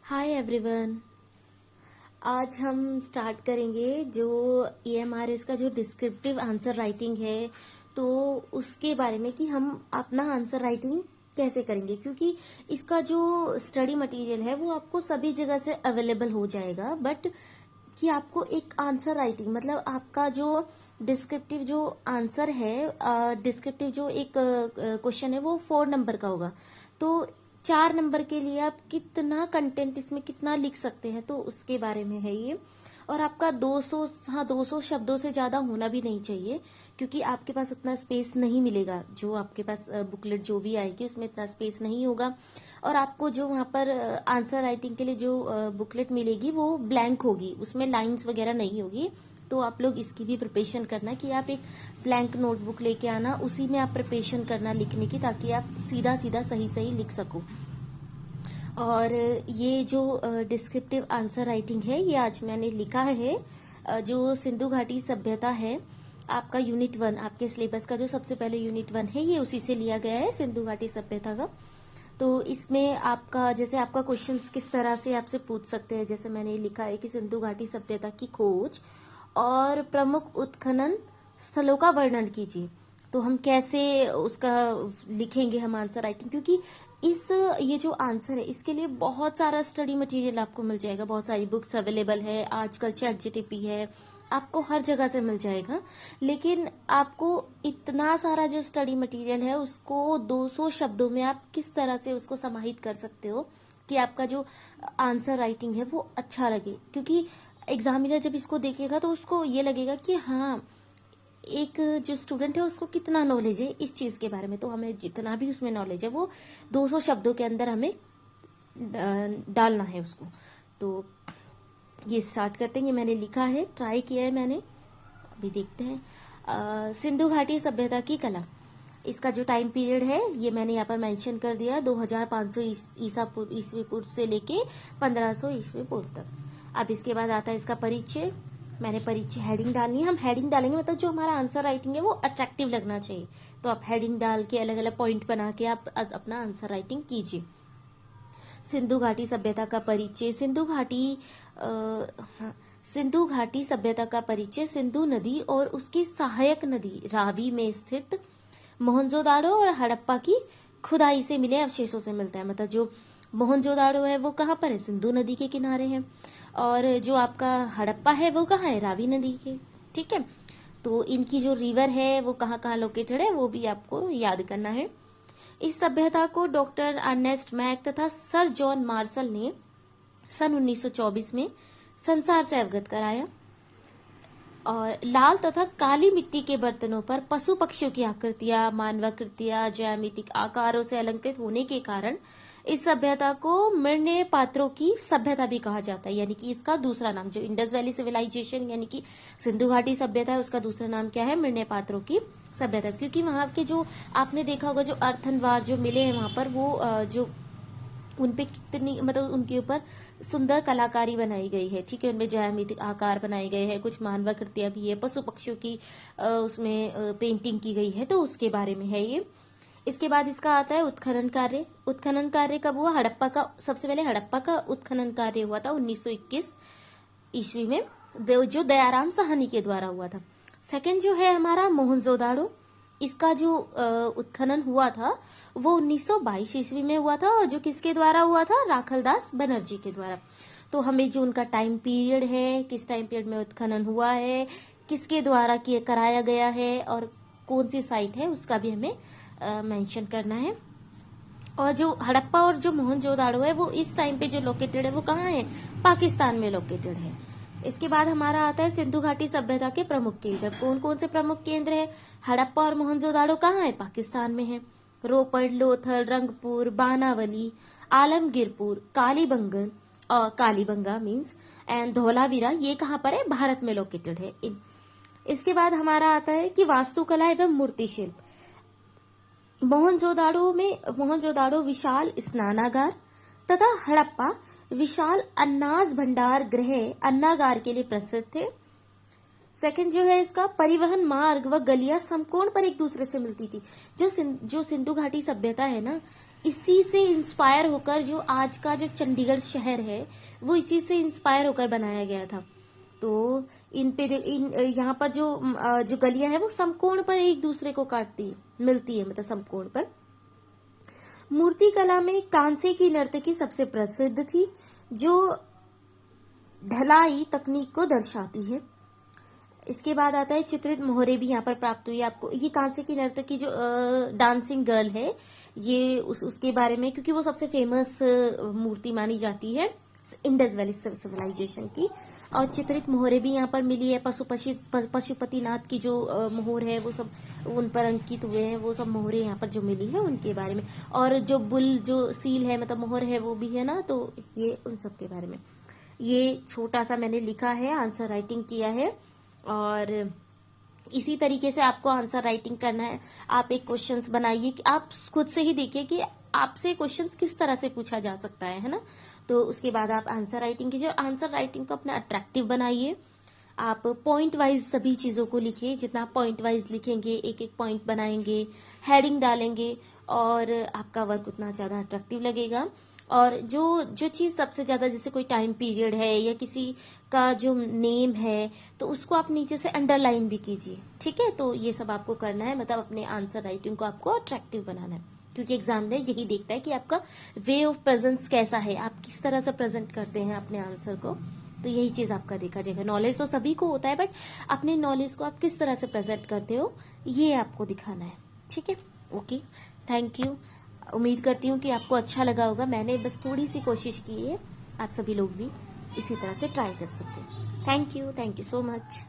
Hi everyone. आज हम start करेंगे जो EMRS का जो डिस्क्रिप्टिव आंसर राइटिंग है, तो उसके बारे में कि हम अपना आंसर राइटिंग कैसे करेंगे, क्योंकि इसका जो स्टडी मटेरियल है वो आपको सभी जगह से अवेलेबल हो जाएगा। बट कि आपको एक आंसर राइटिंग मतलब आपका जो डिस्क्रिप्टिव जो आंसर है, डिस्क्रिप्टिव जो एक क्वेश्चन है वो 4 नंबर का होगा। तो 4 नंबर के लिए आप कितना कंटेंट इसमें कितना लिख सकते हैं, तो उसके बारे में है ये। और आपका 200 शब्दों से ज्यादा होना भी नहीं चाहिए, क्योंकि आपके पास उतना स्पेस नहीं मिलेगा। जो आपके पास बुकलेट जो भी आएगी उसमें इतना स्पेस नहीं होगा। और आपको जो वहां पर आंसर राइटिंग के लिए जो बुकलेट मिलेगी वो ब्लैंक होगी, उसमें लाइंस वगैरह नहीं होगी। तो आप लोग इसकी भी प्रिपरेशन करना कि आप एक ब्लैंक नोटबुक लेके आना, उसी में आप प्रिपरेशन करना लिखने की, ताकि आप सीधा सीधा सही सही लिख सको। और ये जो डिस्क्रिप्टिव आंसर राइटिंग है ये आज मैंने लिखा है। जो सिंधु घाटी सभ्यता है, आपका यूनिट 1, आपके सिलेबस का जो सबसे पहले यूनिट 1 है ये उसी से लिया गया है, सिंधु घाटी सभ्यता का। तो इसमें आपका जैसे आपका क्वेश्चंस किस तरह से आपसे पूछ सकते हैं, जैसे मैंने लिखा है कि सिंधु घाटी सभ्यता की खोज और प्रमुख उत्खनन स्थलों का वर्णन कीजिए। तो हम कैसे उसका लिखेंगे हम आंसर राइटिंग, क्योंकि ये जो आंसर है इसके लिए बहुत सारा स्टडी मटेरियल आपको मिल जाएगा, बहुत सारी बुक्स अवेलेबल है, आजकल ChatGPT है, आपको हर जगह से मिल जाएगा। लेकिन आपको इतना सारा जो स्टडी मटेरियल है उसको 200 शब्दों में आप किस तरह से उसको समाहित कर सकते हो कि आपका जो आंसर राइटिंग है वो अच्छा लगे। क्योंकि एग्जामिनर जब इसको देखेगा तो उसको ये लगेगा कि हाँ, एक जो स्टूडेंट है उसको कितना नॉलेज है इस चीज के बारे में। तो हमें जितना भी उसमें नॉलेज है वो 200 शब्दों के अंदर हमें डालना है उसको। तो ये स्टार्ट करते हैं। ये मैंने लिखा है, ट्राई किया है मैंने, अभी देखते हैं। सिंधु घाटी सभ्यता की कला, इसका जो टाइम पीरियड है ये मैंने यहाँ पर मेंशन कर दिया, 2500 ईस्वी पूर्व से लेके 1500 ईस्वी पूर्व तक। अब इसके बाद आता है इसका परिचय। मैंने परिचय हेडिंग डालनी है, हम हेडिंग डालेंगे मतलब जो हमारा आंसर राइटिंग है वो अट्रैक्टिव लगना चाहिए। तो आप हेडिंग डाल के अलग अलग पॉइंट बना के आप अपना आंसर राइटिंग कीजिए। सिंधु घाटी सभ्यता का परिचय, सिंधु घाटी सभ्यता का परिचय सिंधु नदी और उसकी सहायक नदी रावी में स्थित मोहनजोदाड़ो और हड़प्पा की खुदाई से मिले अवशेषों से मिलता है। मतलब जो मोहनजोदाड़ो है वो कहाँ पर है, सिंधु नदी के किनारे है, और जो आपका हड़प्पा है वो कहाँ है, रावी नदी के। ठीक है, तो इनकी जो रिवर है वो कहाँ कहाँ लोकेटेड है वो भी आपको याद करना है। इस सभ्यता को डॉक्टर अर्नेस्ट मैक तथा सर जॉन मार्शल ने सन 1924 में संसार से अवगत कराया। और लाल तथा काली मिट्टी के बर्तनों पर पशु पक्षियों की आकृतियां, मानवाकृतियां ज्यामितिक आकारों से अलंकृत होने के कारण इस सभ्यता को मिर्ने पात्रों की सभ्यता भी कहा जाता है। यानी कि इसका दूसरा नाम जो इंडस वैली सिविलाइजेशन यानी कि सिंधु घाटी सभ्यता है उसका दूसरा नाम क्या है, मिर्ने पात्रों की सभ्यता। क्योंकि वहां के जो आपने देखा होगा जो अर्थनवार जो मिले हैं वहां पर वो जो उनपे कितनी मतलब उनके ऊपर सुंदर कलाकारी बनाई गई है। ठीक है, उनमें ज्यामितिक आकार बनाए गए हैं, कुछ मानवाकृतियां भी है, पशु पक्षियों की उसमें पेंटिंग की गई है, तो उसके बारे में है ये। इसके बाद इसका आता है उत्खनन कार्य। उत्खनन कार्य कब हुआ, हड़प्पा का, सबसे पहले हड़प्पा का उत्खनन कार्य हुआ था 1921 ईस्वी में, जो दयाराम साहनी के द्वारा हुआ था। सेकंड जो है हमारा मोहनजोदाड़ो, इसका जो उत्खनन हुआ था वो 1922 ईस्वी में हुआ था, और जो किसके द्वारा हुआ था, राखलदास बनर्जी के द्वारा। तो हमें जो उनका टाइम पीरियड है, किस टाइम पीरियड में उत्खनन हुआ है, किसके द्वारा कराया गया है और कौन सी साइट है उसका भी हमें मेंशन करना है। और जो हड़प्पा और जो मोहनजोदाड़ो है वो इस टाइम पे जो लोकेटेड है वो कहाँ है, पाकिस्तान में लोकेटेड है। इसके बाद हमारा आता है सिंधु घाटी सभ्यता के प्रमुख केंद्र। कौन कौन से प्रमुख केंद्र है, हड़प्पा और मोहनजोदाड़ो कहाँ है, पाकिस्तान में है। रोपड़, लोथल, रंगपुर, बानावली, आलमगीरपुर, कालीबंगन और कालीबंगा मीन्स एंड धौलावीरा, ये कहाँ पर है, भारत में लोकेटेड है। इसके बाद हमारा आता है कि वास्तुकला एवं मूर्ति शिल्प। मोहनजोदाड़ो विशाल स्नानागार तथा हड़प्पा विशाल अन्नाज भंडार गृह अन्नागार के लिए प्रसिद्ध थे। सेकंड जो है इसका परिवहन मार्ग व गलियां समकोण पर एक दूसरे से मिलती थी। जो सिंधु घाटी सभ्यता है ना, इसी से इंस्पायर होकर जो आज का जो चंडीगढ़ शहर है वो इसी से इंस्पायर होकर बनाया गया था। तो इन यहाँ पर जो गलियां है वो समकोण पर एक दूसरे को काटती मिलती है, मतलब समकोण पर। मूर्ति कला में कांसे की नर्तकी सबसे प्रसिद्ध थी, जो ढलाई तकनीक को दर्शाती है। इसके बाद आता है चित्रित मोहरे भी यहाँ पर प्राप्त हुई आपको। ये कांसे की नर्तकी जो डांसिंग गर्ल है, ये उसके बारे में, क्योंकि वो सबसे फेमस मूर्ति मानी जाती है इंडस वैली सिविलाइजेशन की। और चित्रित मोहरे भी यहाँ पर मिली है। पशुपतिनाथ की जो मोहर है वो सब उन पर अंकित हुए हैं, वो सब मोहरे यहाँ पर जो मिली है उनके बारे में। और जो बुल जो सील है मतलब मोहर है वो भी है ना, तो ये उन सब के बारे में। ये छोटा सा मैंने लिखा है, आंसर राइटिंग किया है। और इसी तरीके से आपको आंसर राइटिंग करना है। आप एक क्वेश्चंस बनाइए कि आप खुद से ही देखिए कि आपसे क्वेश्चंस किस तरह से पूछा जा सकता है ना। तो उसके बाद आप आंसर राइटिंग कीजिए। आंसर राइटिंग को अपना अट्रैक्टिव बनाइए। आप पॉइंट वाइज सभी चीजों को लिखिए। जितना आप पॉइंट वाइज लिखेंगे, एक एक पॉइंट बनाएंगे, हेडिंग डालेंगे, और आपका वर्क उतना ज्यादा अट्रैक्टिव लगेगा। और जो चीज सबसे ज्यादा, जैसे कोई टाइम पीरियड है या किसी का जो नेम है, तो उसको आप नीचे से अंडरलाइन भी कीजिए, ठीक है। तो ये सब आपको करना है, मतलब अपने आंसर राइटिंग को आपको अट्रैक्टिव बनाना है, क्योंकि एग्जाम में यही देखता है कि आपका वे ऑफ प्रेजेंस कैसा है, आप किस तरह से प्रेजेंट करते हैं अपने आंसर को। तो यही चीज आपका देखा जाएगा। नॉलेज तो सभी को होता है, बट अपने नॉलेज को आप किस तरह से प्रेजेंट करते हो ये आपको दिखाना है, ठीक है। Okay, thank you. उम्मीद करती हूँ कि आपको अच्छा लगा होगा। मैंने बस थोड़ी सी कोशिश की है, आप सभी लोग भी इसी तरह से ट्राई कर सकते हैं। Thank you so much.